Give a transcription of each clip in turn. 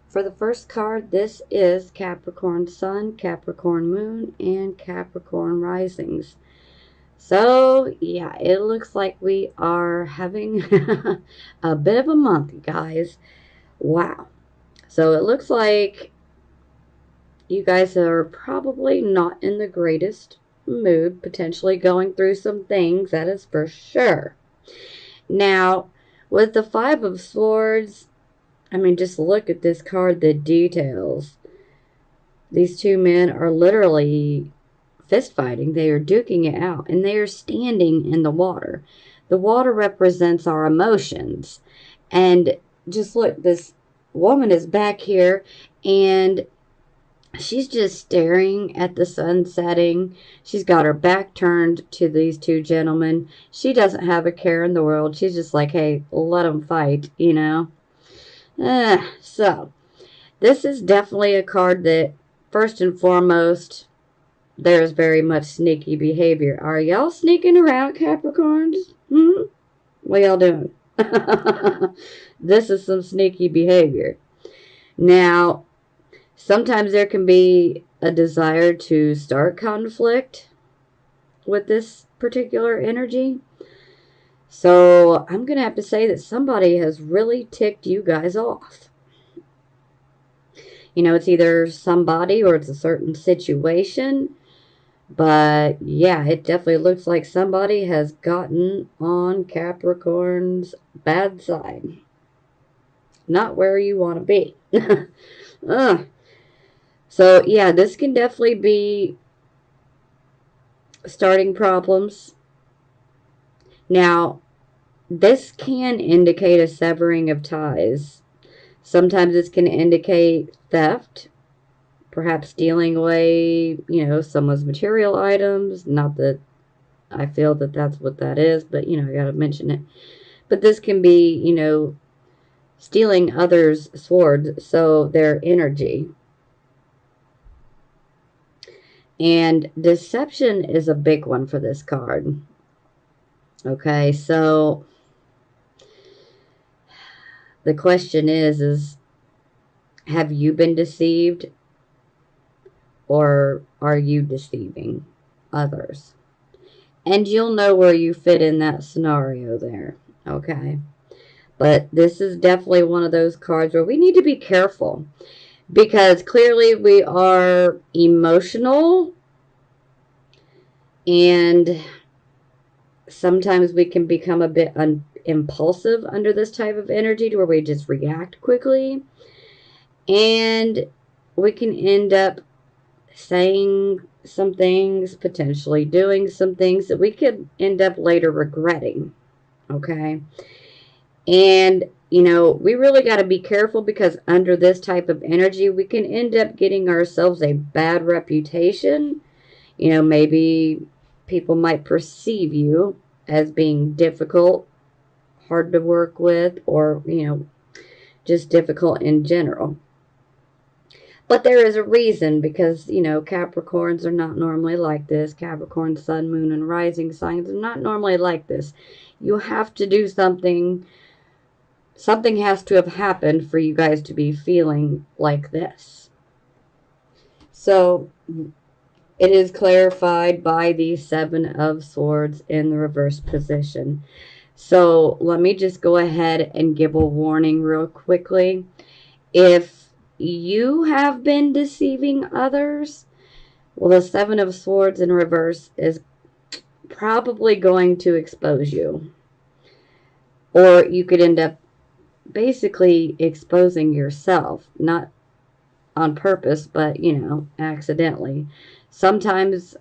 For the first card, this is Capricorn Sun, Capricorn Moon, and Capricorn Risings. So, yeah, it looks like we are having a bit of a month, guys. Wow. So, it looks like you guys are probably not in the greatest mood, potentially going through some things, that is for sure. Now, with the Five of Swords, I mean, just look at this card, the details. These two men are literally fist fighting. They are duking it out, and they are standing in the water. The water represents our emotions. And just look, this woman is back here, and she's just staring at the sun setting. She's got her back turned to these two gentlemen. She doesn't have a care in the world. She's just like, hey, let them fight, you know. So, this is definitely a card that, first and foremost, there's very much sneaky behavior. Are y'all sneaking around, Capricorns? What y'all doing? This is some sneaky behavior. Now, sometimes there can be a desire to start conflict with this particular energy. So I'm going to have to say that somebody has really ticked you guys off. You know, it's either somebody or it's a certain situation. But yeah, it definitely looks like somebody has gotten on Capricorn's bad side. Not where you want to be. So yeah, this can definitely be starting problems. Now, this can indicate a severing of ties. Sometimes this can indicate theft, perhaps stealing away, you know, someone's material items. Not that I feel that that's what that is, but, you know, I got to mention it. But this can be, you know, stealing others' swords, so their energy. And deception is a big one for this card. Okay, so the question is have you been deceived, or are you deceiving others? And you'll know where you fit in that scenario there, okay? But this is definitely one of those cards where we need to be careful, because clearly we are emotional, and sometimes we can become a bit impulsive under this type of energy, to where we just react quickly, and we can end up saying some things, potentially doing some things that we could end up later regretting, okay? And, you know, we really got to be careful, because under this type of energy, we can end up getting ourselves a bad reputation. You know, maybe people might perceive you as being difficult, hard to work with, or, you know, just difficult in general. But there is a reason, because, you know, Capricorns are not normally like this. Capricorn, Sun, Moon, and Rising signs are not normally like this. You have to do something. Something has to have happened for you guys to be feeling like this. So, it is clarified by the Seven of Swords in the reverse position. So, let me just go ahead and give a warning real quickly. If you have been deceiving others, well, the Seven of Swords in reverse is probably going to expose you. Or you could end up basically exposing yourself, not on purpose, but, you know, accidentally. Sometimes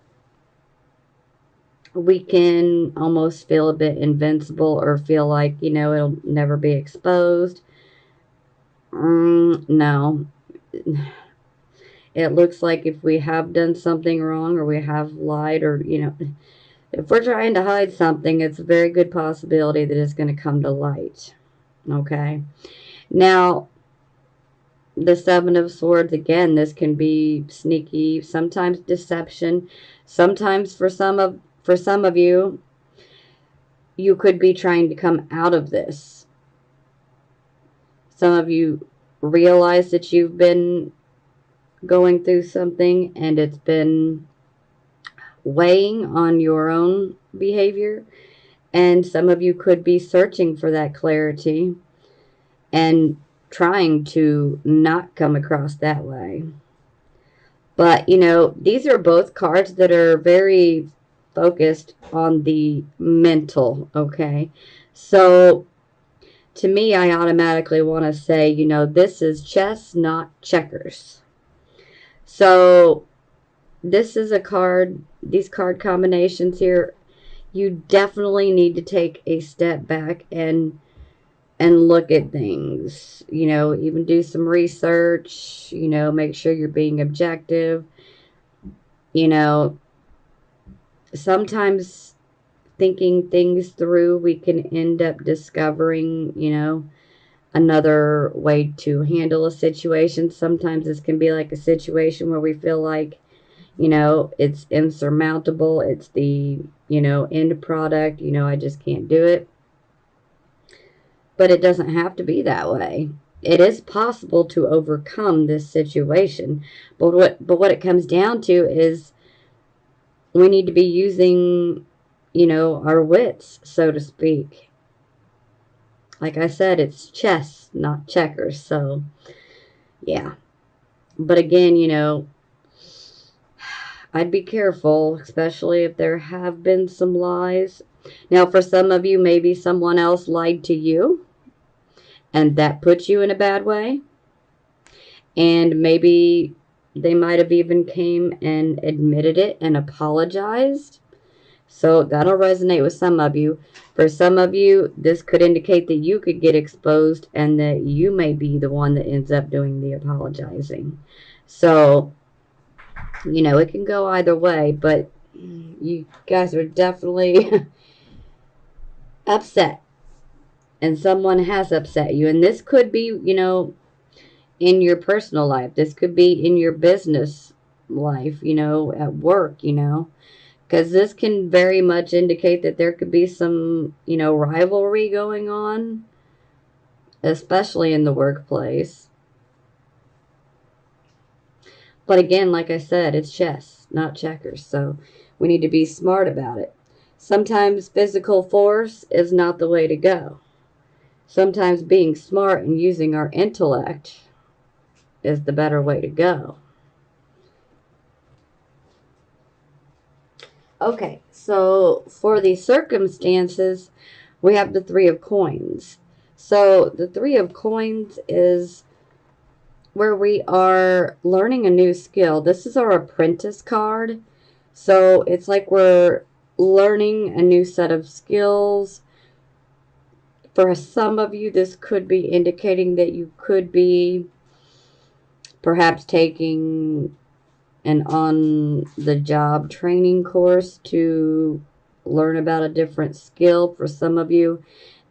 we can almost feel a bit invincible, or feel like, you know, it'll never be exposed. No. It looks like if we have done something wrong, or we have lied, or, you know, if we're trying to hide something, it's a very good possibility that it's going to come to light. Okay? Now, the Seven of Swords, again, this can be sneaky, sometimes deception. Sometimes for some of you, you could be trying to come out of this. Some of you realize that you've been going through something and it's been weighing on your own behavior. And some of you could be searching for that clarity and trying to not come across that way. But, these are both cards that are very focused on the mental, okay? So, to me, I automatically want to say, this is chess, not checkers. So, this is a card, these card combinations here, you definitely need to take a step back and look at things, even do some research, make sure you're being objective. you know Sometimes thinking things through, we can end up discovering, another way to handle a situation. Sometimes this can be like a situation where we feel like, it's insurmountable. It's the, end product. I just can't do it. But it doesn't have to be that way. It is possible to overcome this situation. But what it comes down to is we need to be using, our wits, so to speak. Like I said, it's chess, not checkers. So, yeah. But again, I'd be careful, especially if there have been some lies. Now, for some of you, maybe someone else lied to you, and that puts you in a bad way. And maybe they might have even came and admitted it and apologized. So that'll resonate with some of you. For some of you, this could indicate that you could get exposed and that you may be the one that ends up doing the apologizing. So, it can go either way, but you guys are definitely upset. And someone has upset you. And this could be, in your personal life. This could be in your business life, at work, because this can very much indicate that there could be some, rivalry going on, especially in the workplace. But again, like I said, it's chess, not checkers, so we need to be smart about it. Sometimes physical force is not the way to go. Sometimes being smart and using our intellect is the better way to go. Okay, so for the circumstances, we have the Three of Coins. So the Three of Coins is where we are learning a new skill. This is our apprentice card. So it's like we're learning a new set of skills. For some of you, this could be indicating that you could be perhaps taking an on-the-job training course to learn about a different skill. For some of you,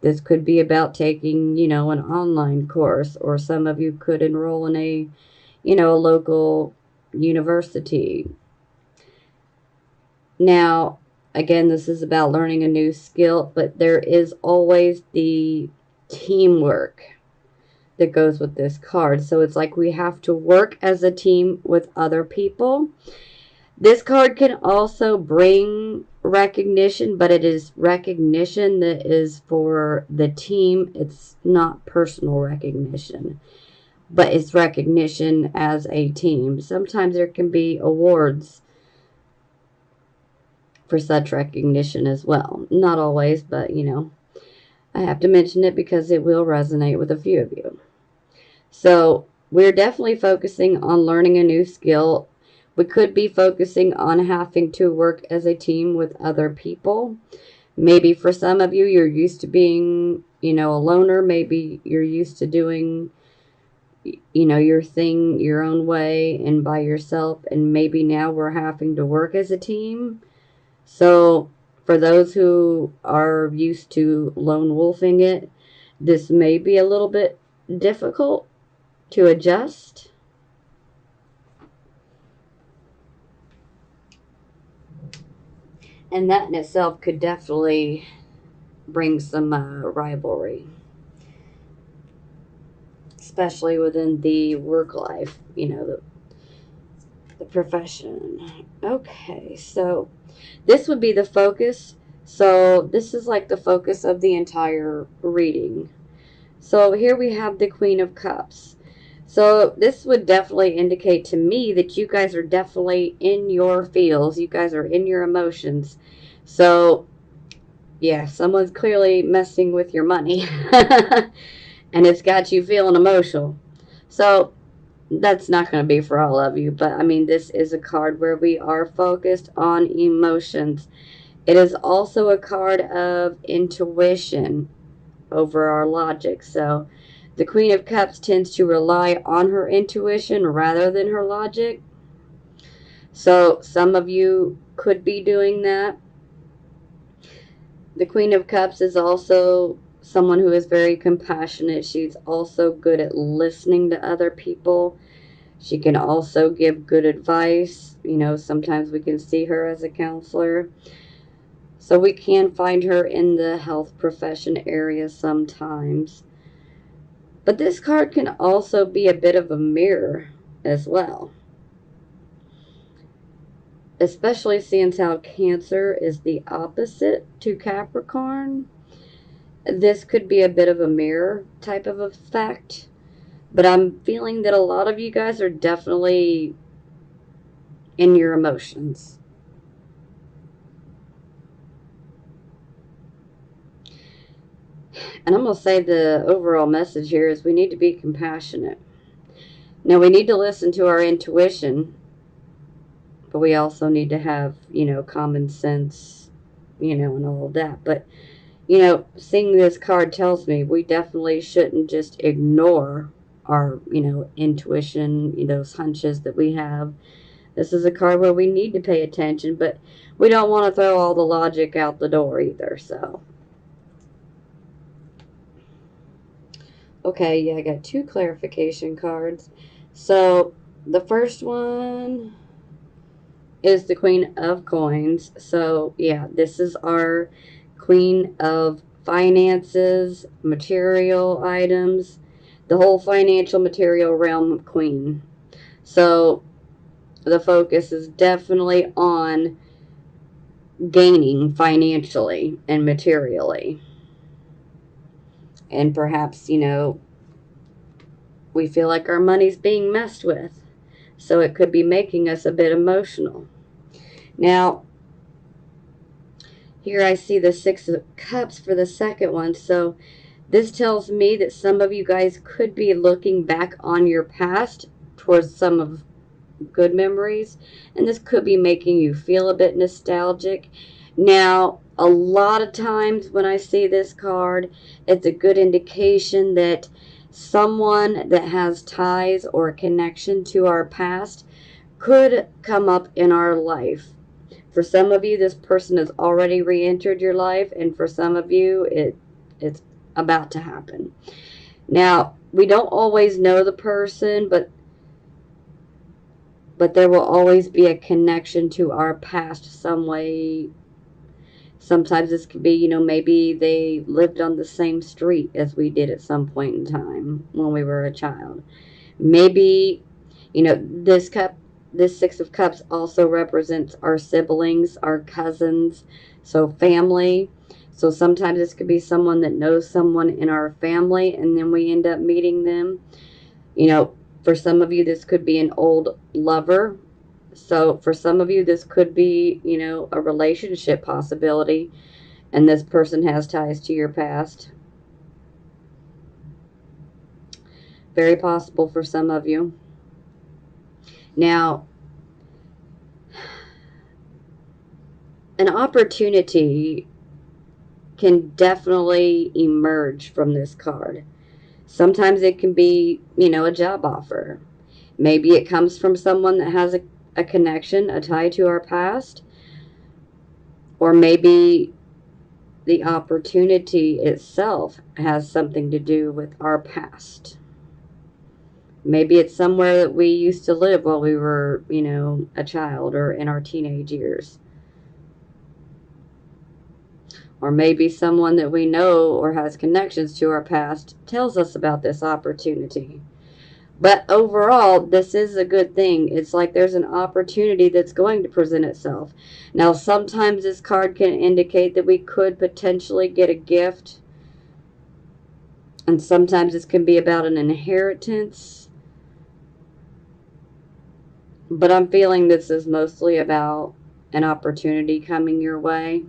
this could be about taking, an online course, or some of you could enroll in a local university. Now, again, this is about learning a new skill, but there is always the teamwork that goes with this card. So it's like we have to work as a team with other people. This card can also bring recognition, but it is recognition that is for the team. It's not personal recognition, but it's recognition as a team. Sometimes there can be awards for such recognition as well. Not always, but I have to mention it because it will resonate with a few of you. So we're definitely focusing on learning a new skill. We could be focusing on having to work as a team with other people. Maybe for some of you, you're used to being, a loner. Maybe you're used to doing, your thing your own way and by yourself. And maybe now we're having to work as a team. So for those who are used to lone wolfing it, this may be a little bit difficult to adjust. And that in itself could definitely bring some rivalry, especially within the work life, you know, the profession. Okay, so this would be the focus. So this is like the focus of the entire reading. So here we have the Queen of Cups. So this would definitely indicate to me that you guys are definitely in your feels. You guys are in your emotions. So yeah, someone's clearly messing with your money. And it's got you feeling emotional. So that's not going to be for all of you. But I mean, this is a card where we are focused on emotions. It is also a card of intuition over our logic. So the Queen of Cups tends to rely on her intuition rather than her logic. So some of you could be doing that. The Queen of Cups is also someone who is very compassionate. She's also good at listening to other people. She can also give good advice. You know, sometimes we can see her as a counselor. So we can find her in the health profession area sometimes. But this card can also be a bit of a mirror as well. Especially since how Cancer is the opposite to Capricorn. This could be a bit of a mirror type of effect. But I'm feeling that a lot of you guys are definitely in your emotions. And I'm going to say the overall message here is we need to be compassionate. Now, we need to listen to our intuition, but we also need to have, you know, common sense, you know, and all of that. But, you know, seeing this card tells me we definitely shouldn't just ignore our, you know, intuition, you know, those hunches that we have. This is a card where we need to pay attention, but we don't want to throw all the logic out the door either, so. Okay, yeah, I got two clarification cards. So, the first one is the Queen of Coins. So, yeah, this is our Queen of Finances, material items, the whole financial material realm queen. So, the focus is definitely on gaining financially and materially. And perhaps, you know, we feel like our money's being messed with. So it could be making us a bit emotional. Now, here I see the Six of Cups for the second one. So this tells me that some of you guys could be looking back on your past towards some of good memories. And this could be making you feel a bit nostalgic. Now, a lot of times when I see this card, it's a good indication that someone that has ties or a connection to our past could come up in our life. For some of you, this person has already re-entered your life, and for some of you, it's about to happen. Now, we don't always know the person, but there will always be a connection to our past some way. Sometimes this could be, you know, maybe they lived on the same street as we did at some point in time when we were a child. Maybe, you know, this Six of Cups also represents our siblings, our cousins, so family. So sometimes this could be someone that knows someone in our family, and then we end up meeting them. You know, for some of you, this could be an old lover. So for some of you, this could be, you know, a relationship possibility, and this person has ties to your past. Very possible for some of you. Now, an opportunity can definitely emerge from this card. Sometimes it can be, you know, a job offer. Maybe it comes from someone that has a connection, a tie to our past. Or maybe the opportunity itself has something to do with our past. Maybe it's somewhere that we used to live while we were, you know, a child or in our teenage years. or maybe someone that we know or has connections to our past tells us about this opportunity. But overall, this is a good thing. It's like there's an opportunity that's going to present itself. Now, sometimes this card can indicate that we could potentially get a gift, and sometimes this can be about an inheritance. But I'm feeling this is mostly about an opportunity coming your way.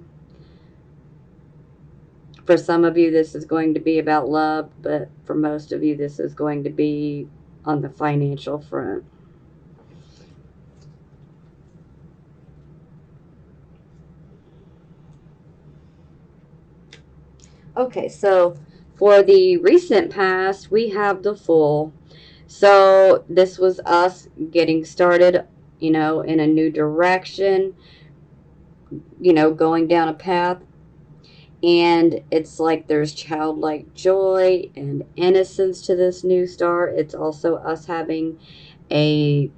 For some of you, this is going to be about love, but for most of you, this is going to be on the financial front. Okay, so for the recent past, we have the Fool. So this was us getting started, in a new direction, going down a path. And it's like there's childlike joy and innocence to this new start. It's also us having a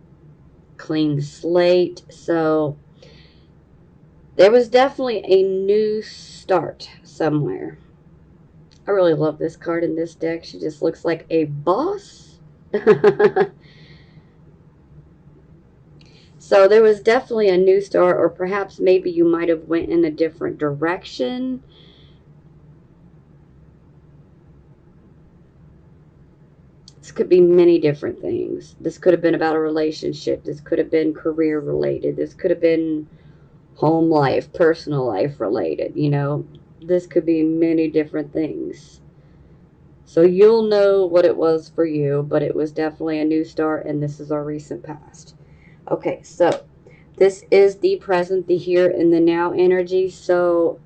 clean slate. So there was definitely a new start somewhere. I really love this card in this deck. She just looks like a boss. So there was definitely a new start, or perhaps maybe you might have went in a different direction. This could be many different things. This could have been about a relationship. This could have been career related. This could have been home life, personal life related. This could be many different things. So you'll know what it was for you, but it was definitely a new start, and this is our recent past. Okay, so this is the present, the here, and the now energy. So,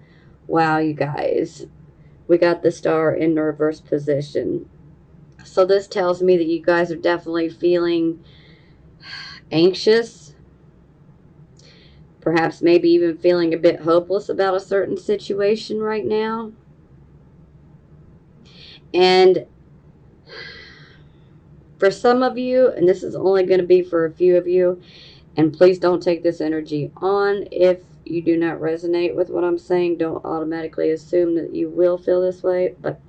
wow, you guys, we got the star in reverse position. So this tells me that you guys are definitely feeling anxious, perhaps maybe even feeling a bit hopeless about a certain situation right now. And for some of you, and this is only going to be for a few of you, and please don't take this energy on if you do not resonate with what I'm saying. Don't automatically assume that you will feel this way, but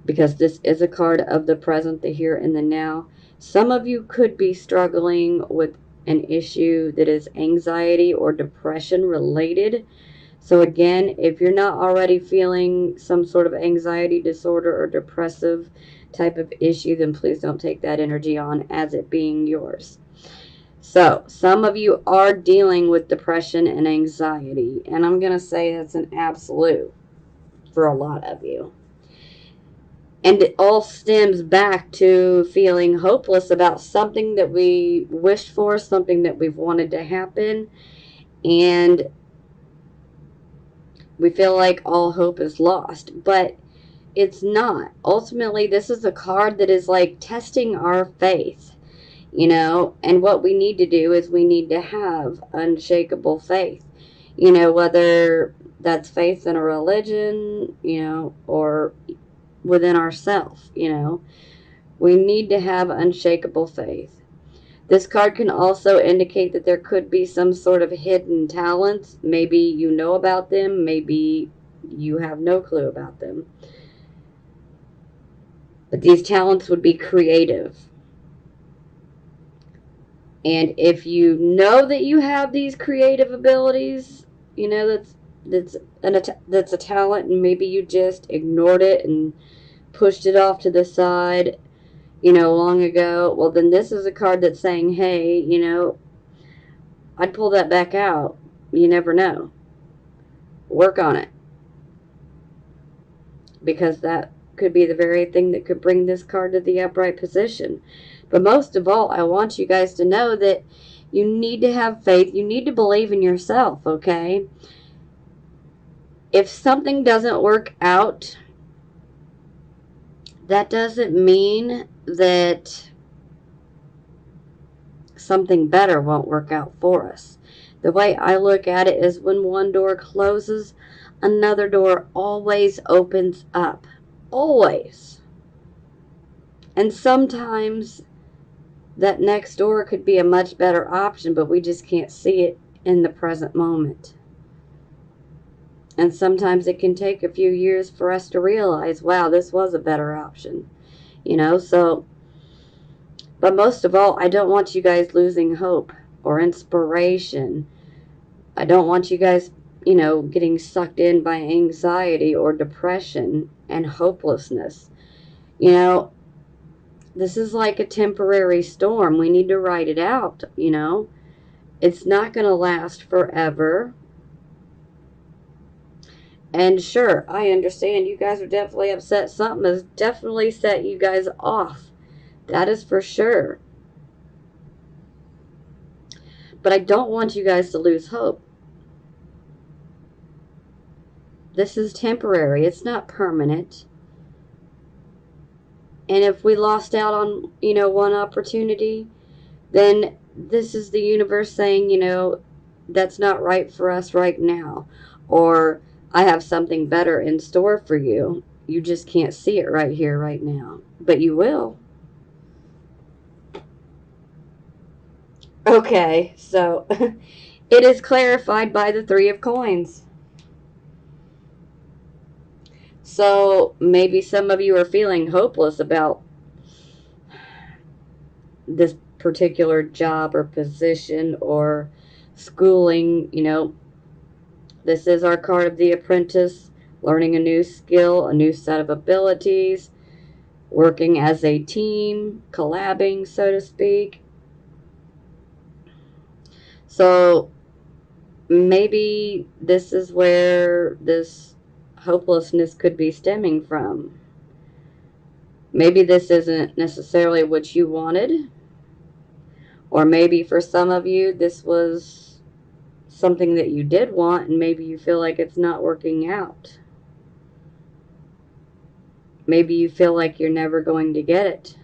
because this is a card of the present, the here, and the now. Some of you could be struggling with an issue that is anxiety or depression related. So again, if you're not already feeling some sort of anxiety disorder or depressive type of issue, then please don't take that energy on as it being yours. So some of you are dealing with depression and anxiety, and I'm going to say that's an absolute for a lot of you. And it all stems back to feeling hopeless about something that we wished for, something that we've wanted to happen, and we feel like all hope is lost. But it's not. Ultimately, this is a card that is like testing our faith, and what we need to do is we need to have unshakable faith, whether that's faith in a religion, or within ourselves, we need to have unshakable faith. This card can also indicate that there could be some sort of hidden talents. Maybe you know about them, maybe you have no clue about them. But these talents would be creative. And if you know that you have these creative abilities, that's a talent, and maybe you just ignored it and pushed it off to the side, long ago, well, then this is a card that's saying, hey, I'd pull that back out. You never know. Work on it. Because that could be the very thing that could bring this card to the upright position. But most of all, I want you guys to know that you need to have faith. You need to believe in yourself, okay? If something doesn't work out, that doesn't mean that something better won't work out for us. The way I look at it is when one door closes, another door always opens up. Always. And sometimes that next door could be a much better option, but we just can't see it in the present moment. And sometimes it can take a few years for us to realize, wow, this was a better option. So, but most of all, I don't want you guys losing hope or inspiration. I don't want you guys, getting sucked in by anxiety or depression and hopelessness. You know, this is like a temporary storm. We need to ride it out. It's not going to last forever. And sure, I understand you guys are definitely upset. Something has definitely set you guys off. That is for sure. But I don't want you guys to lose hope. This is temporary. It's not permanent. And if we lost out on, one opportunity, then this is the universe saying, that's not right for us right now. Or I have something better in store for you. You just can't see it right here, right now. But you will. Okay, so it is clarified by the Three of Coins. So maybe some of you are feeling hopeless about this particular job or position or schooling. This is our card of the apprentice, learning a new skill, a new set of abilities, working as a team, collabing, so to speak. So maybe this is where this hopelessness could be stemming from. Maybe this isn't necessarily what you wanted. Or maybe for some of you, this was something that you did want, and maybe you feel like it's not working out. Maybe you feel like you're never going to get it.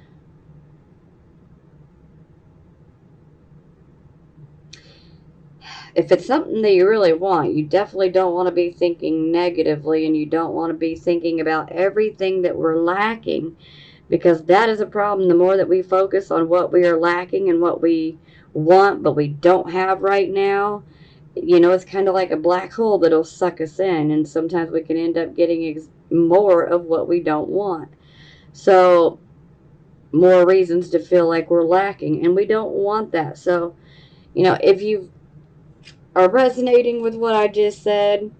If it's something that you really want, you definitely don't want to be thinking negatively, and you don't want to be thinking about everything that we're lacking, because that is a problem. The more that we focus on what we are lacking and what we want but we don't have right now, it's kind of like a black hole that'll suck us in, and sometimes we can end up getting more of what we don't want. So more reasons to feel like we're lacking, and we don't want that. So if you are resonating with what I just said,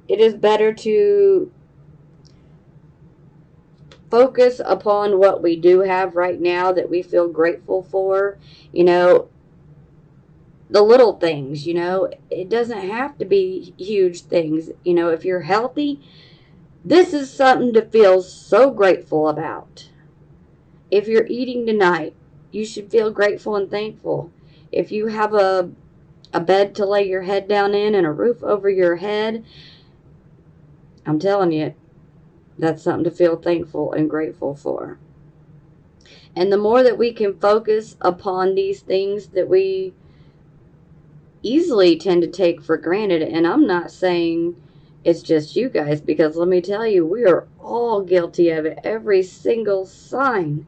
it is better to focus upon what we do have right now that we feel grateful for. The little things. It doesn't have to be huge things. If you're healthy, this is something to feel so grateful about. If you're eating tonight, you should feel grateful and thankful. If you have a bed to lay your head down in and a roof over your head, I'm telling you, that's something to feel thankful and grateful for. And the more that we can focus upon these things that we easily tend to take for granted, and I'm not saying it's just you guys, because let me tell you, we are all guilty of it. Every single sign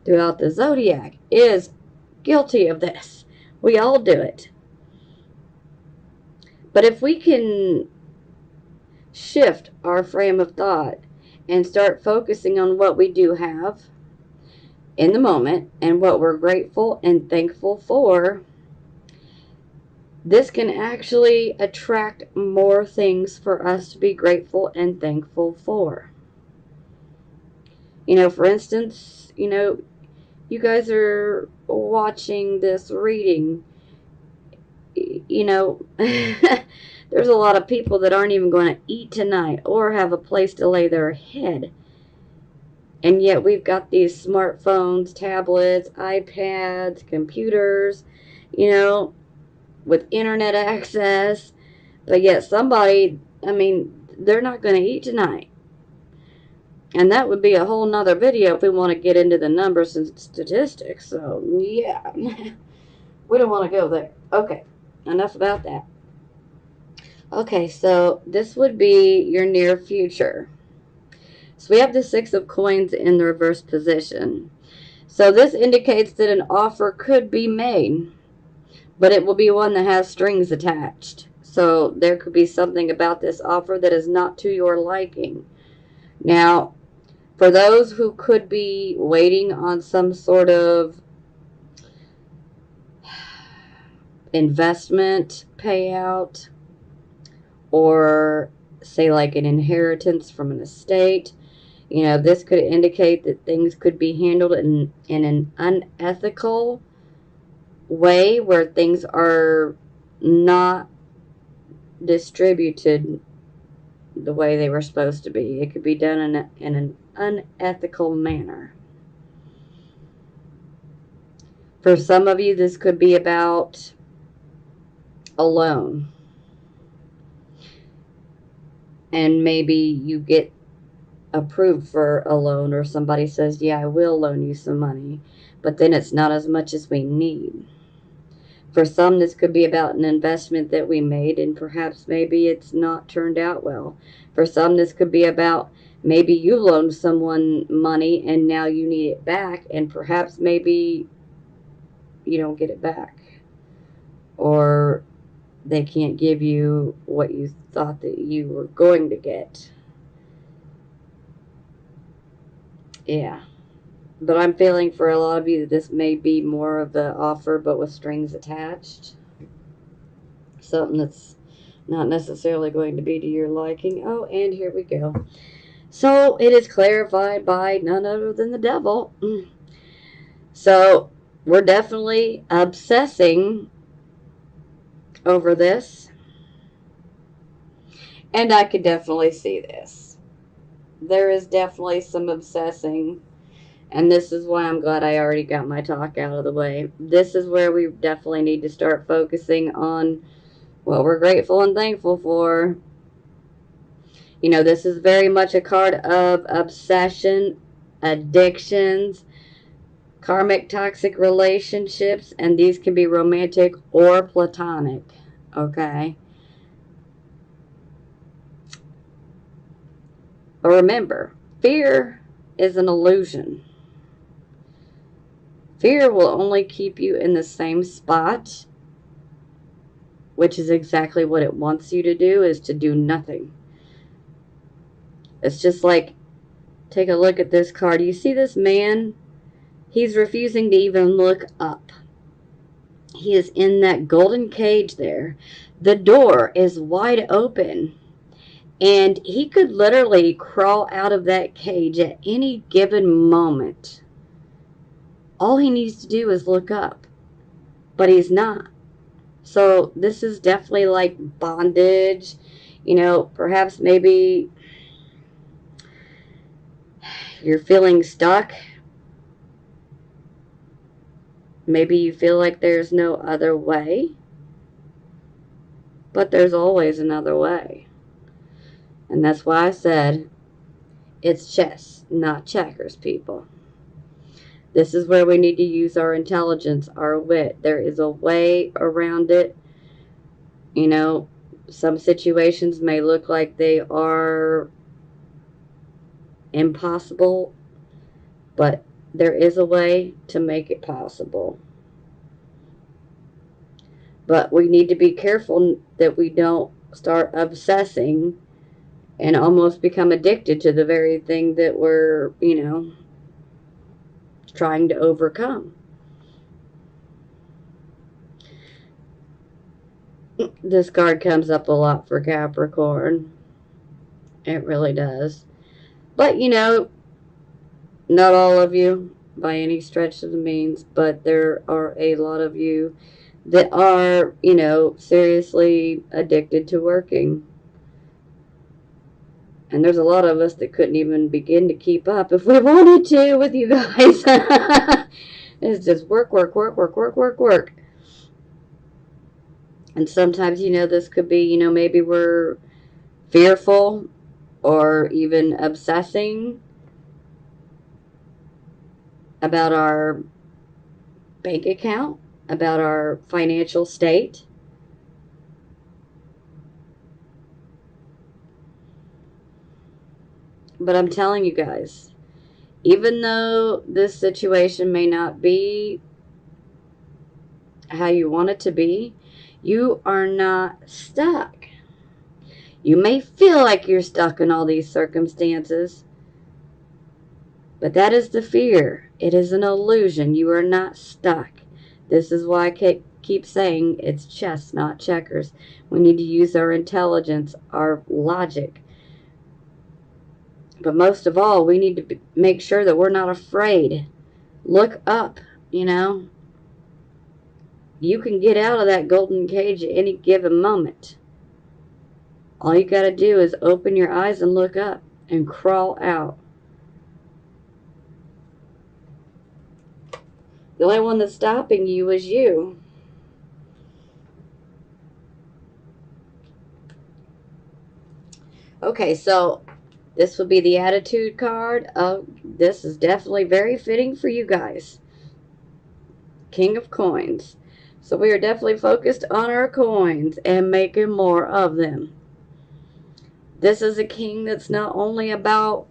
throughout the zodiac is guilty of this. We all do it. But if we can shift our frame of thought and start focusing on what we do have in the moment and what we're grateful and thankful for, this can actually attract more things for us to be grateful and thankful for. For instance, you guys are watching this reading. There's a lot of people that aren't even going to eat tonight or have a place to lay their head. And yet we've got these smartphones, tablets, iPads, computers, with internet access. But yet somebody, they're not going to eat tonight. And that would be a whole nother video if we want to get into the numbers and statistics. So, yeah. We don't want to go there. Okay. Enough about that. Okay, so this would be your near future. So we have the Six of Coins in the reverse position. So this indicates that an offer could be made, but it will be one that has strings attached. So there could be something about this offer that is not to your liking. Now, for those who could be waiting on some sort of investment payout, or say like an inheritance from an estate, this could indicate that things could be handled in an unethical way where things are not distributed the way they were supposed to be. It could be done in an unethical manner. For some of you, this could be about a loan. And maybe you get approved for a loan, or somebody says, yeah, I will loan you some money, but then it's not as much as we need. For some, this could be about an investment that we made, and perhaps maybe it's not turned out well. For some, this could be about maybe you loaned someone money and now you need it back, and perhaps maybe you don't get it back, or they can't give you what you thought that you were going to get. Yeah. But I'm feeling for a lot of you that this may be more of the offer but with strings attached. Something that's not necessarily going to be to your liking. Oh, and here we go. So it is clarified by none other than the devil. So we're definitely obsessing over this. And I could definitely see this. There is definitely some obsessing. And this is why I'm glad I already got my talk out of the way. This is where we definitely need to start focusing on what we're grateful and thankful for. This is very much a card of obsession, addictions, karmic toxic relationships, and these can be romantic or platonic, okay? But remember, fear is an illusion. Fear will only keep you in the same spot, which is exactly what it wants you to do, is to do nothing. It's just like, take a look at this card. You see this man? He's refusing to even look up. He is in that golden cage there. The door is wide open. And he could literally crawl out of that cage at any given moment. All he needs to do is look up. But he's not. So this is definitely like bondage. Perhaps maybe you're feeling stuck. Maybe you feel like there's no other way. But there's always another way. And that's why I said it's chess, not checkers, people. This is where we need to use our intelligence, our wit. There is a way around it. Some situations may look like they are impossible, but there is a way to make it possible. But we need to be careful that we don't start obsessing and almost become addicted to the very thing that we're, trying to overcome. This card comes up a lot for Capricorn. It really does. But, not all of you by any stretch of the means, but there are a lot of you that are, seriously addicted to working. And there's a lot of us that couldn't even begin to keep up if we wanted to with you guys. It's just work, work, work, work, work, work, work. And sometimes, this could be, maybe we're fearful or even obsessing about our bank account, about our financial state. But I'm telling you guys, even though this situation may not be how you want it to be, You are not stuck. You may feel like you're stuck in all these circumstances, but that is the fear. It is an illusion. You are not stuck. This is why I keep saying it's chess, not checkers. We need to use our intelligence, our logic. But most of all, we need to make sure that we're not afraid. Look up, you know. You can get out of that golden cage at any given moment. All you got to do is open your eyes and look up and crawl out. The only one that's stopping you is you. Okay, so this will be the attitude card. This is definitely very fitting for you guys. King of Coins. So we are definitely focused on our coins and making more of them. This is a king that's not only about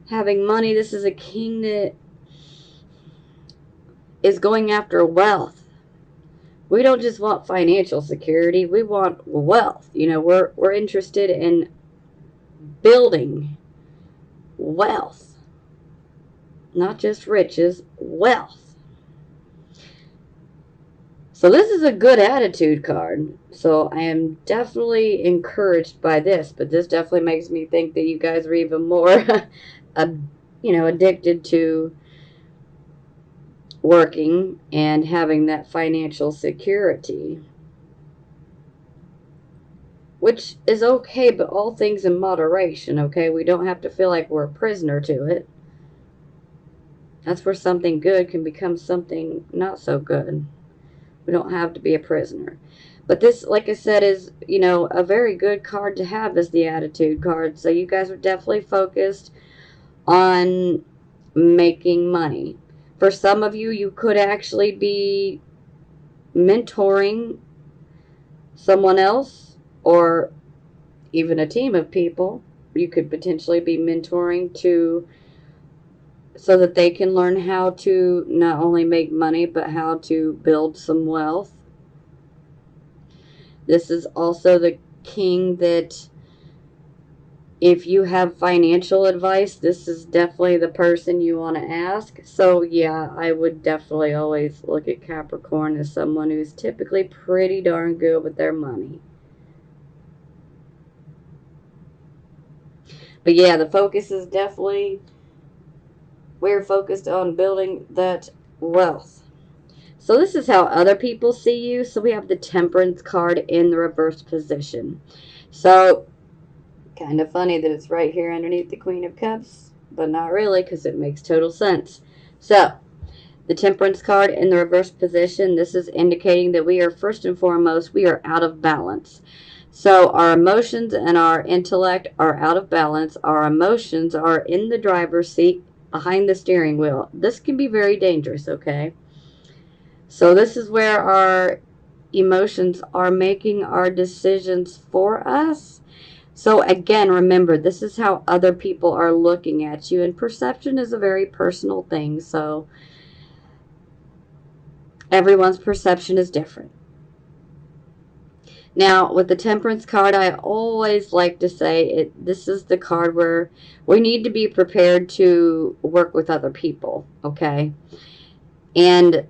having money. This is a king that is going after wealth. We don't just want financial security. We want wealth. You know, we're interested in building wealth. Not just riches, wealth. So this is a good attitude card. So I am definitely encouraged by this, but this definitely makes me think that you guys are even more, addicted to working and having that financial security. Which is okay, but all things in moderation, okay? We don't have to feel like we're a prisoner to it. That's where something good can become something not so good. We don't have to be a prisoner. But this, like I said, is, a very good card to have as the attitude card. So you guys are definitely focused on making money. For some of you, you could actually be mentoring someone else or even a team of people. You could potentially be mentoring so that they can learn how to not only make money, but how to build some wealth. This is also the king that, if you have financial advice, this is definitely the person you want to ask. So yeah, I would definitely always look at Capricorn as someone who's typically pretty darn good with their money. But yeah, the focus is definitely, we're focused on building that wealth. So this is how other people see you. So we have the Temperance card in the reverse position. So kind of funny that it's right here underneath the Queen of Cups, but not really, because it makes total sense. So the Temperance card in the reverse position, this is indicating that we are, first and foremost, we are out of balance. So our emotions and our intellect are out of balance. Our emotions are in the driver's seat behind the steering wheel. This can be very dangerous, okay? So this is where our emotions are making our decisions for us. So again, remember, this is how other people are looking at you, and perception is a very personal thing. So everyone's perception is different. Now, with the Temperance card, I always like to say this is the card where we need to be prepared to work with other people, okay? And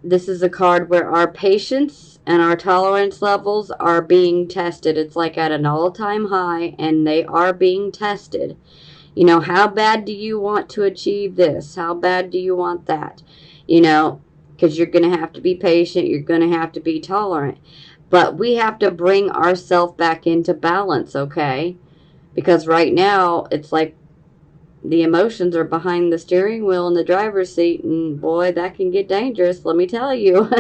this is a card where our patience and our tolerance levels are being tested. It's like at an all-time high, and they are being tested. How bad do you want to achieve this? How bad do you want that? Because you're going to have to be patient. You're going to have to be tolerant. But we have to bring ourselves back into balance, okay? Because right now, it's like the emotions are behind the steering wheel in the driver's seat, and boy, that can get dangerous, let me tell you.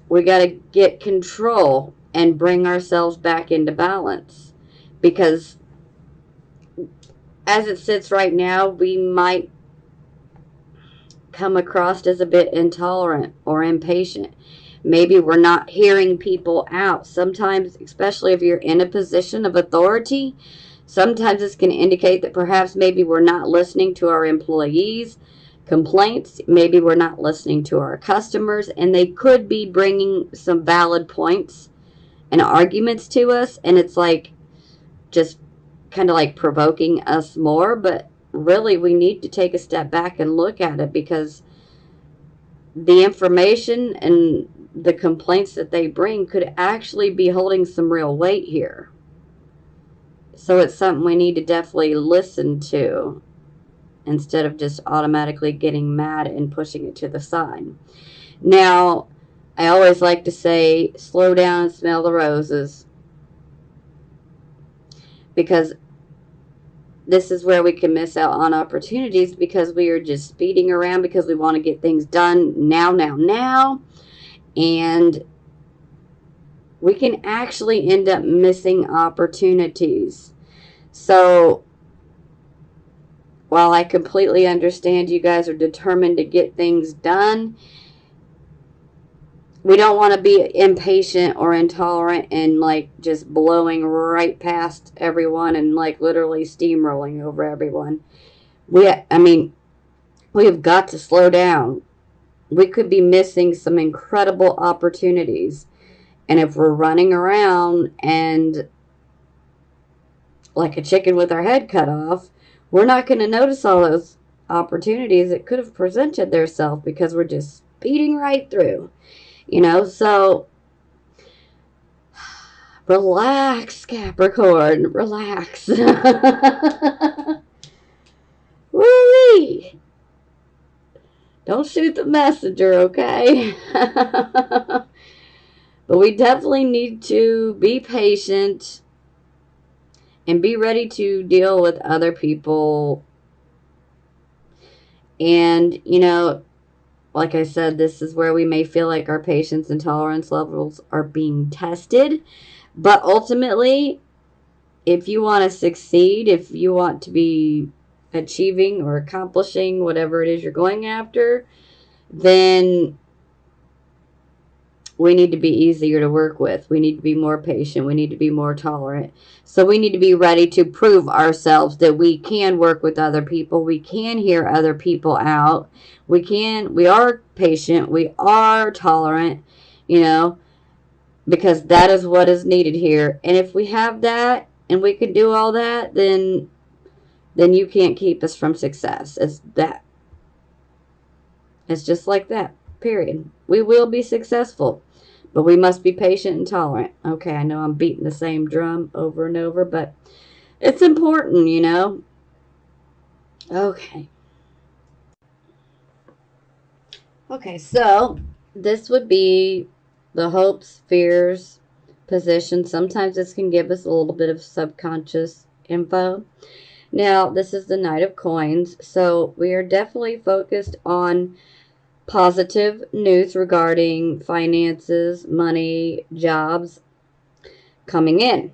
We got to get control and bring ourselves back into balance. Because as it sits right now, we might come across as a bit intolerant or impatient. Maybe we're not hearing people out. Sometimes, especially if you're in a position of authority, sometimes this can indicate that perhaps maybe we're not listening to our employees, complaints. Maybe we're not listening to our customers, and they could be bringing some valid points and arguments to us, and it's like just kind of like provoking us more. But really, we need to take a step back and look at it, because the information and the complaints that they bring could actually be holding some real weight here. So it's something we need to definitely listen to, instead of just automatically getting mad and pushing it to the side. Now, I always like to say, slow down and smell the roses, because this is where we can miss out on opportunities, because we are just speeding around because we want to get things done now, and we can actually end up missing opportunities. So while I completely understand you guys are determined to get things done, we don't want to be impatient or intolerant and like just blowing right past everyone and like literally steamrolling over everyone. We have got to slow down. We could be missing some incredible opportunities. And if we're running around and like a chicken with our head cut off, we're not going to notice all those opportunities that could have presented themselves, because we're just speeding right through. So relax, Capricorn, relax. Woo-wee. Don't shoot the messenger, okay? But we definitely need to be patient and be ready to deal with other people. And, like I said, this is where we may feel like our patience and tolerance levels are being tested. But ultimately, if you want to succeed, if you want to be achieving or accomplishing whatever it is you're going after, then we need to be easier to work with. We need to be more patient. We need to be more tolerant. So we need to be ready to prove ourselves that we can work with other people. We can hear other people out. We are patient. We are tolerant, because that is what is needed here. And if we have that and we can do all that, then you can't keep us from success. It's that. It's just like that, period. We will be successful, but we must be patient and tolerant. Okay, I know I'm beating the same drum over and over, but it's important, Okay. Okay, so this would be the hopes, fears, position. Sometimes this can give us a little bit of subconscious info. Now, this is the Knight of Coins, so we are definitely focused on positive news regarding finances, money, jobs coming in.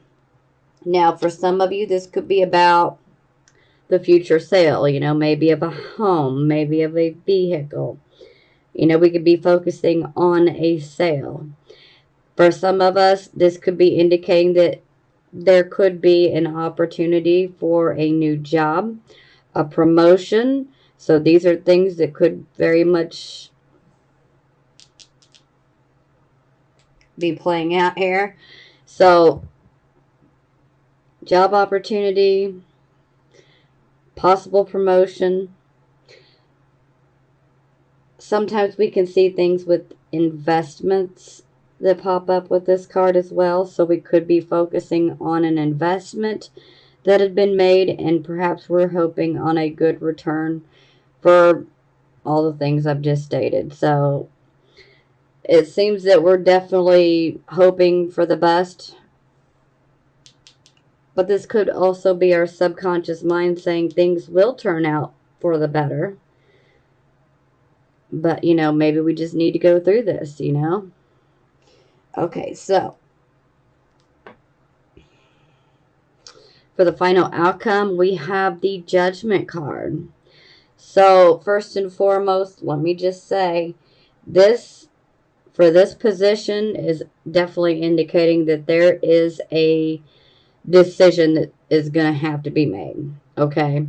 Now, for some of you, this could be about the future sale, maybe of a home, maybe of a vehicle. We could be focusing on a sale. For some of us, this could be indicating that there could be an opportunity for a new job, a promotion. So these are things that could very much be playing out here. So job opportunity, possible promotion. Sometimes we can see things with investments that pop up with this card as well. So we could be focusing on an investment that had been made, and perhaps we're hoping on a good return for all the things I've just stated. So it seems that we're definitely hoping for the best. But this could also be our subconscious mind saying things will turn out for the better. But, maybe we just need to go through this, Okay, so for the final outcome, we have the Judgment card. So, first and foremost, let me just say, this position is definitely indicating that there is a decision that is going to have to be made, okay?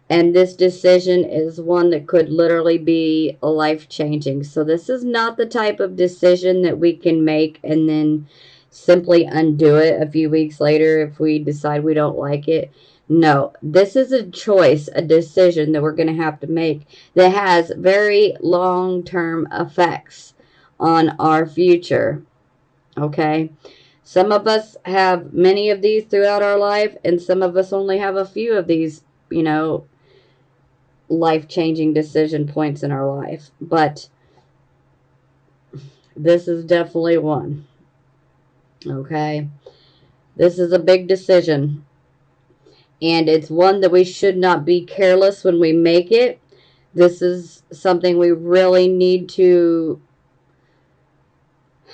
And this decision is one that could literally be life-changing. So this is not the type of decision that we can make and then simply undo it a few weeks later if we decide we don't like it. No, this is a choice, a decision that we're going to have to make that has very long-term effects on our future. Okay? Some of us have many of these throughout our life, and some of us only have a few of these, life-changing decision points in our life. But this is definitely one. Okay? This is a big decision. And it's one that we should not be careless when we make it. This is something we really need to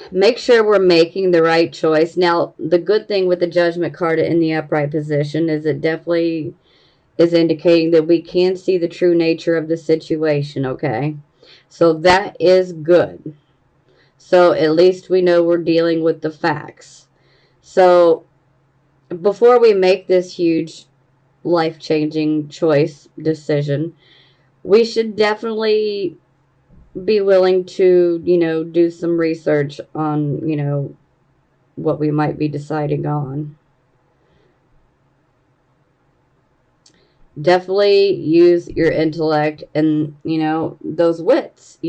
make sure we're making the right choice. Now, the good thing with the Judgment card in the upright position is it definitely is indicating that we can see the true nature of the situation, okay? So that is good. So at least we know we're dealing with the facts. So before we make this huge life-changing choice decision, we should definitely be willing to, do some research on, what we might be deciding on. Definitely use your intellect and, those wits,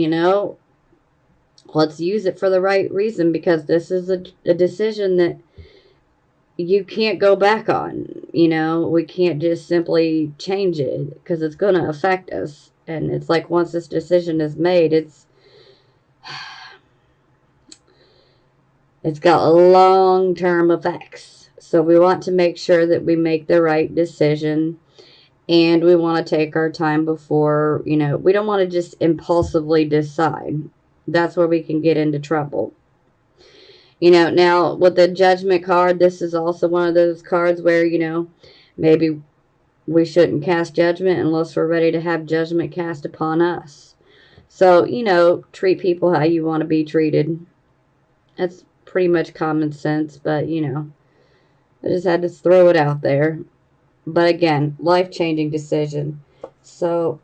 Let's use it for the right reason, because this is a decision that you can't go back on. We can't just simply change it because it's going to affect us. And it's like once this decision is made, it's got long-term effects. So we want to make sure that we make the right decision, and we want to take our time before, we don't want to just impulsively decide. That's where we can get into trouble. Now with the Judgment card, this is also one of those cards where, maybe we shouldn't cast judgment unless we're ready to have judgment cast upon us. So, treat people how you want to be treated. That's pretty much common sense, but, I just had to throw it out there. But again, life-changing decision. So,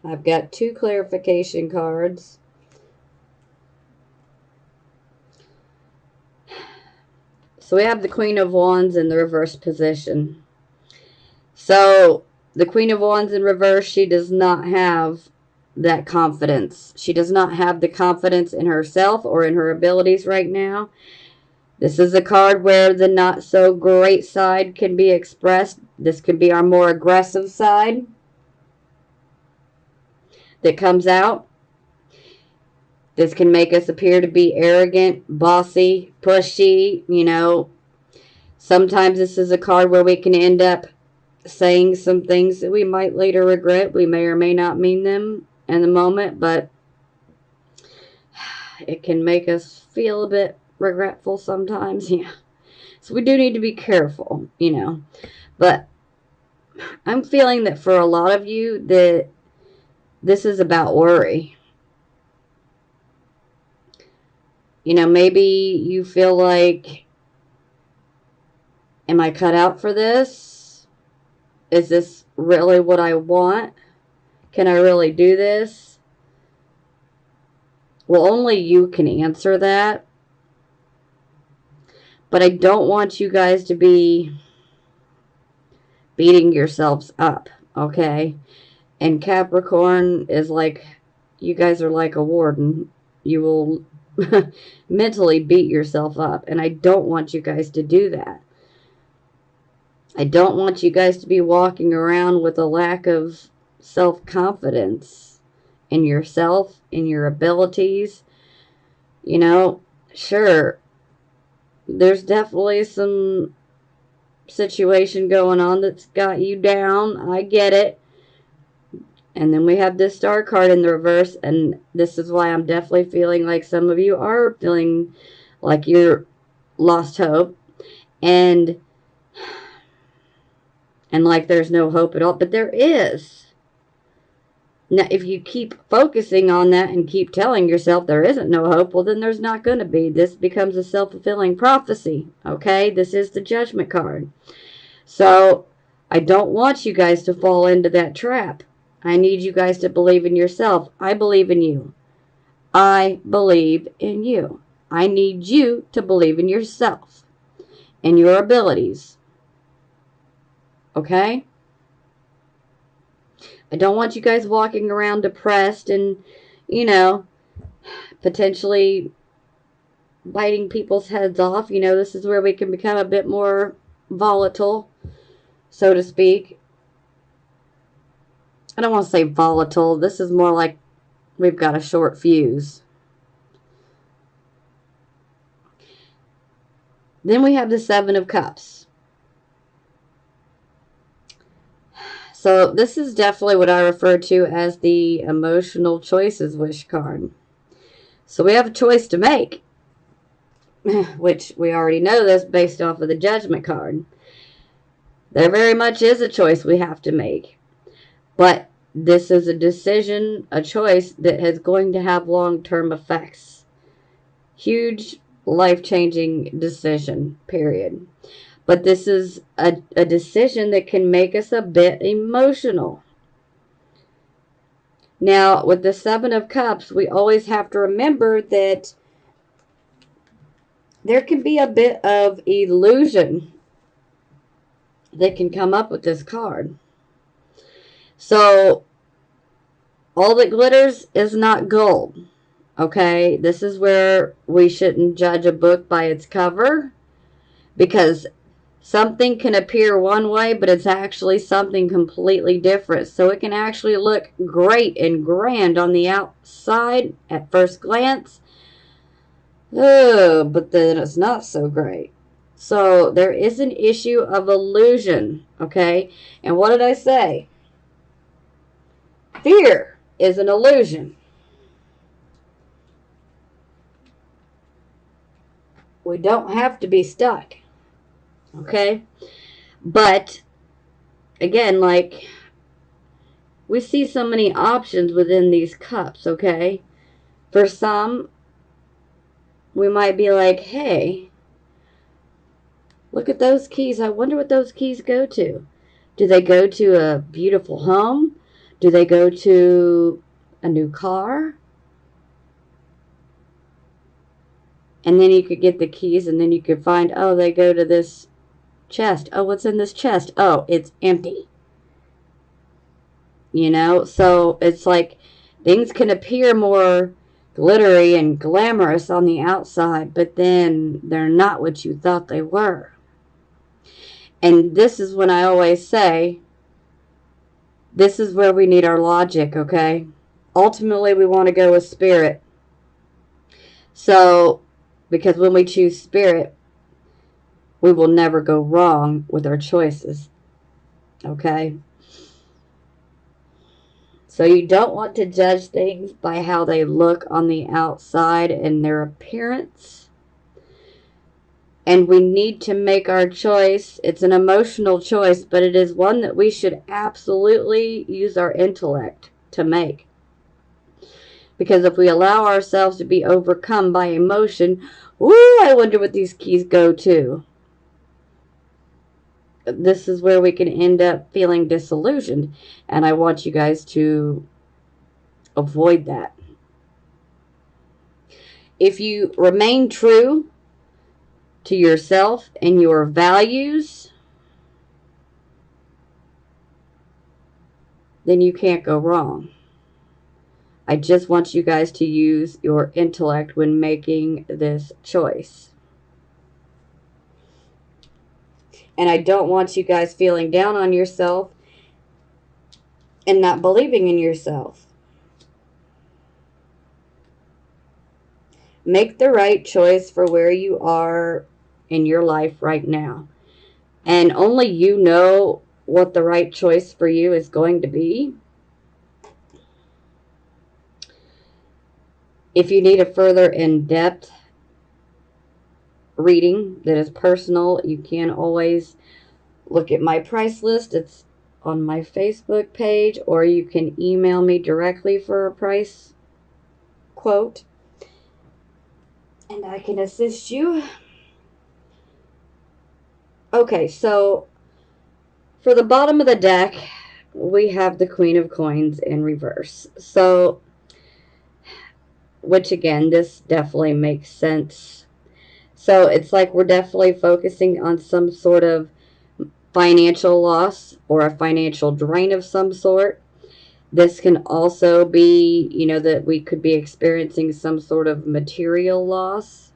I've got 2 clarification cards. So we have the Queen of Wands in the reverse position. So the Queen of Wands in reverse, she does not have that confidence. She does not have the confidence in herself or in her abilities right now. This is a card where the not so great side can be expressed. This could be our more aggressive side that comes out. This can make us appear to be arrogant, bossy, pushy, Sometimes this is a card where we can end up saying some things that we might later regret. We may or may not mean them in the moment, but it can make us feel a bit regretful sometimes, yeah. So we do need to be careful, But I'm feeling that for a lot of you that this is about worry. Maybe you feel like, am I cut out for this? Is this really what I want? Can I really do this? Well, only you can answer that. But I don't want you guys to be beating yourselves up, okay? And Capricorn is like, you guys are like a warden. You will mentally beat yourself up. And I don't want you guys to do that. I don't want you guys to be walking around with a lack of self-confidence in yourself, in your abilities. Sure, there's definitely some situation going on that's got you down. I get it. And then we have this Star card in the reverse, and this is why I'm definitely feeling like some of you are feeling like you're lost hope and like there's no hope at all. But there is. Now, if you keep focusing on that and keep telling yourself there isn't no hope, well, then there's not going to be. This becomes a self-fulfilling prophecy, okay? This is the Judgment card. So I don't want you guys to fall into that trap. I need you guys to believe in yourself. I believe in you. I believe in you. I need you to believe in yourself and your abilities. Okay? I don't want you guys walking around depressed and, potentially biting people's heads off. This is where we can become a bit more volatile, so to speak. I don't want to say volatile. This is more like we've got a short fuse. Then we have the Seven of Cups. So this is definitely what I refer to as the emotional choices wish card. So we have a choice to make, which we already know this based off of the Judgment card. There very much is a choice we have to make. But this is a decision, a choice that is going to have long-term effects. Huge, life-changing decision, period. But this is a decision that can make us a bit emotional. Now, with the Seven of Cups, we always have to remember that there can be a bit of illusion that can come up with this card. So, all that glitters is not gold. Okay? This is where we shouldn't judge a book by its cover, because something can appear one way, but it's actually something completely different. So it can actually look great and grand on the outside at first glance. Oh, but then it's not so great. So there is an issue of illusion, okay? And what did I say? Fear is an illusion. We don't have to be stuck, okay? But, again, like, we see so many options within these cups, okay? For some, we might be like, hey, look at those keys. I wonder what those keys go to. Do they go to a beautiful home? Do they go to a new car? And then you could get the keys and then you could find, oh, they go to this chest. Oh, what's in this chest? Oh, it's empty. So it's like things can appear more glittery and glamorous on the outside, but then they're not what you thought they were. And this is when I always say, this is where we need our logic, okay? Ultimately, we want to go with spirit. So, because when we choose spirit, we will never go wrong with our choices, okay? So you don't want to judge things by how they look on the outside and their appearance. And we need to make our choice. It's an emotional choice, but it is one that we should absolutely use our intellect to make. Because if we allow ourselves to be overcome by emotion, ooh, I wonder what these keys go to. This is where we can end up feeling disillusioned. And I want you guys to avoid that. If you remain true to yourself and your values, then you can't go wrong. I just want you guys to use your intellect when making this choice. And I don't want you guys feeling down on yourself and not believing in yourself. Make the right choice for where you are in your life right now. And only you know what the right choice for you is going to be. If you need a further in-depth reading that is personal, you can always look at my price list. It's on my Facebook page, or you can email me directly for a price quote, and I can assist you. Okay, so For the bottom of the deck, we have the Queen of Coins in reverse. So, which again, this definitely makes sense. So it's like we're definitely focusing on some sort of financial loss or a financial drain of some sort. This can also be, that we could be experiencing some sort of material loss.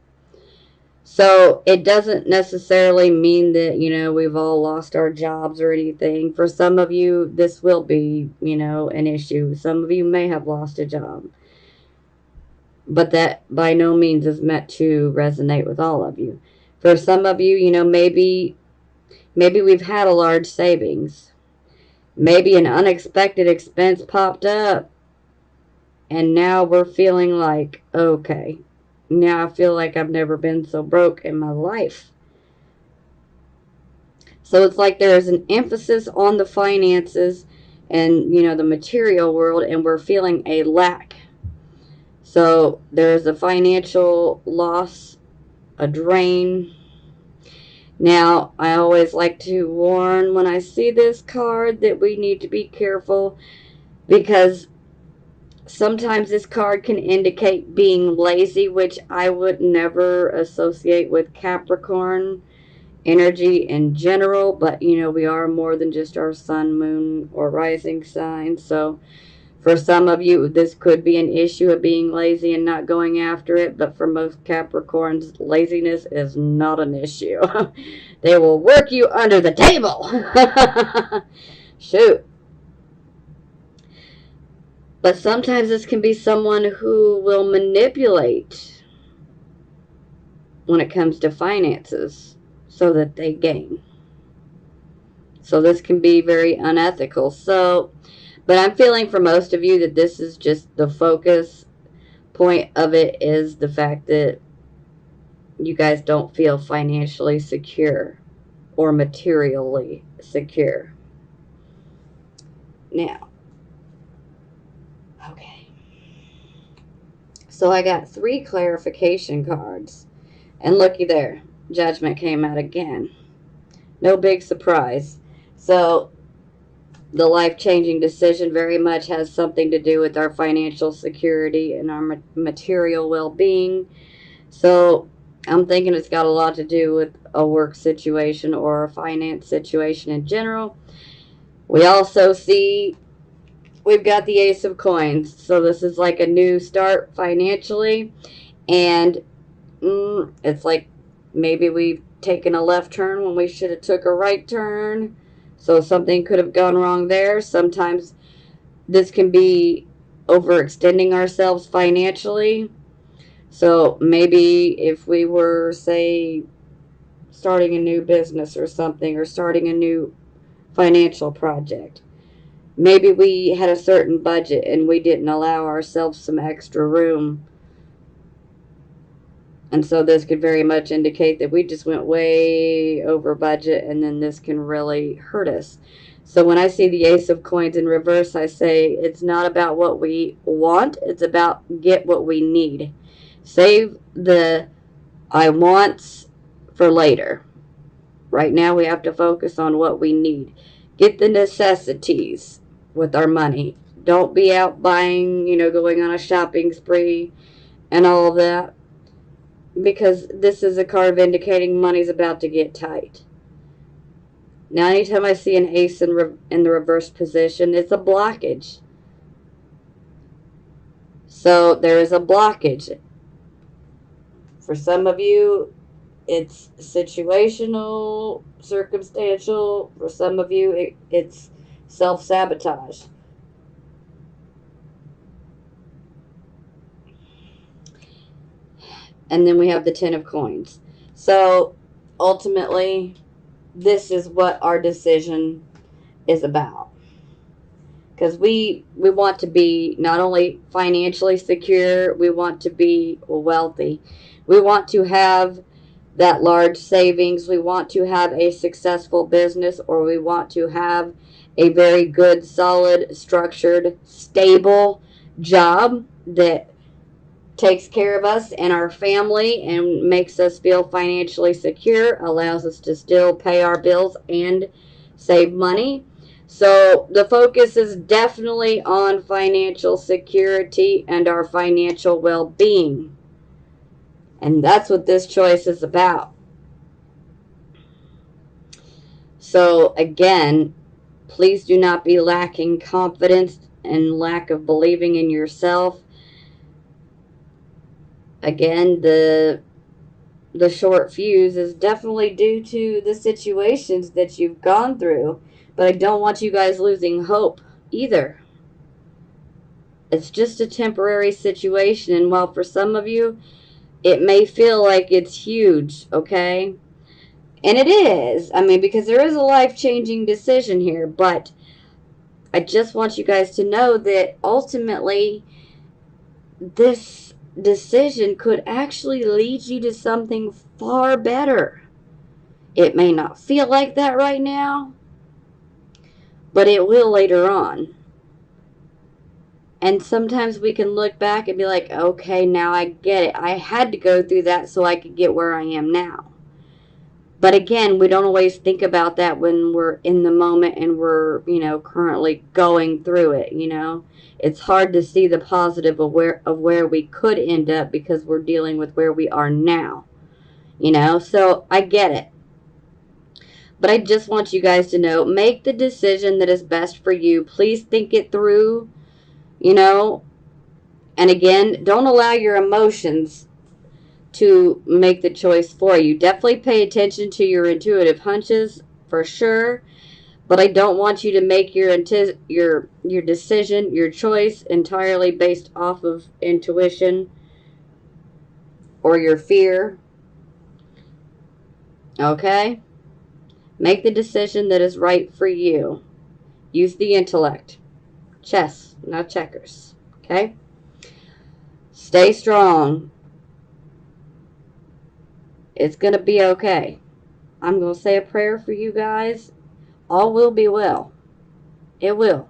So it doesn't necessarily mean that, we've all lost our jobs or anything. For some of you, this will be, an issue. Some of you may have lost a job. But that by no means is meant to resonate with all of you. For some of you, maybe we've had a large savings. Maybe an unexpected expense popped up, and now we're feeling like, okay, now I feel like I've never been so broke in my life. So it's like there is an emphasis on the finances and, the material world, and we're feeling a lack. So there's a financial loss, a drain. Now, I always like to warn when I see this card that we need to be careful, because sometimes this card can indicate being lazy, which I would never associate with Capricorn energy in general. But, we are more than just our sun, moon, or rising sign. So for some of you, this could be an issue of being lazy and not going after it. But for most Capricorns, laziness is not an issue. They will work you under the table. Shoot. But sometimes this can be someone who will manipulate when it comes to finances so that they gain. So this can be very unethical. But I'm feeling for most of you that this is just the focus point of it, is the fact that you guys don't feel financially secure or materially secure. Now, okay. So I got 3 clarification cards. And looky there, Judgment came out again. No big surprise. So the life-changing decision very much has something to do with our financial security and our material well-being. So I'm thinking it's got a lot to do with a work situation or a finance situation in general. We also see we've got the Ace of Coins. So this is like a new start financially. And it's like maybe we've taken a left turn when we should have took a right turn. So something could have gone wrong there. Sometimes this can be overextending ourselves financially. So maybe if we were, say, starting a new business or something, or starting a new financial project, maybe we had a certain budget and we didn't allow ourselves some extra room. And so this could very much indicate that we just went way over budget, and then this can really hurt us. So when I see the Ace of Coins in reverse, I say it's not about what we want, it's about get what we need. Save the I wants for later. Right now we have to focus on what we need. Get the necessities with our money. Don't be out buying, going on a shopping spree and all of that, because this is a card indicating money's about to get tight. Now, anytime I see an ace in the reverse position, it's a blockage. So there is a blockage. For some of you, it's situational, circumstantial. For some of you, it's self-sabotage. And then we have the Ten of Coins. So ultimately, this is what our decision is about. Because we want to be not only financially secure, we want to be wealthy. We want to have that large savings. We want to have a successful business, or we want to have a very good, solid, structured, stable job that takes care of us and our family and makes us feel financially secure, allows us to still pay our bills and save money. So the focus is definitely on financial security and our financial well-being. And that's what this choice is about. So again, please do not be lacking confidence and lack of believing in yourself. Again, the short fuse is definitely due to the situations that you've gone through, but I don't want you guys losing hope either. It's just a temporary situation, and while for some of you it may feel like it's huge, okay? And it is. I mean, because there is a life-changing decision here, but I just want you guys to know that ultimately this decision could actually lead you to something far better. It may not feel like that right now, but it will later on. And sometimes we can look back and be like, okay, now I get it. I had to go through that so I could get where I am now. But again, we don't always think about that when we're in the moment and we're, currently going through it, It's hard to see the positive of where we could end up because we're dealing with where we are now, So I get it. But I just want you guys to know, make the decision that is best for you. Please think it through, And again, don't allow your emotions to make the choice for you. Definitely pay attention to your intuitive hunches for sure, but I don't want you to make your decision, your choice entirely based off of intuition or your fear. Okay? Make the decision that is right for you. Use the intellect. Chess, not checkers. Okay? Stay strong. It's going to be okay. I'm going to say a prayer for you guys. All will be well. It will.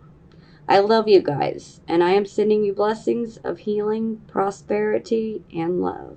I love you guys, and I am sending you blessings of healing, prosperity, and love.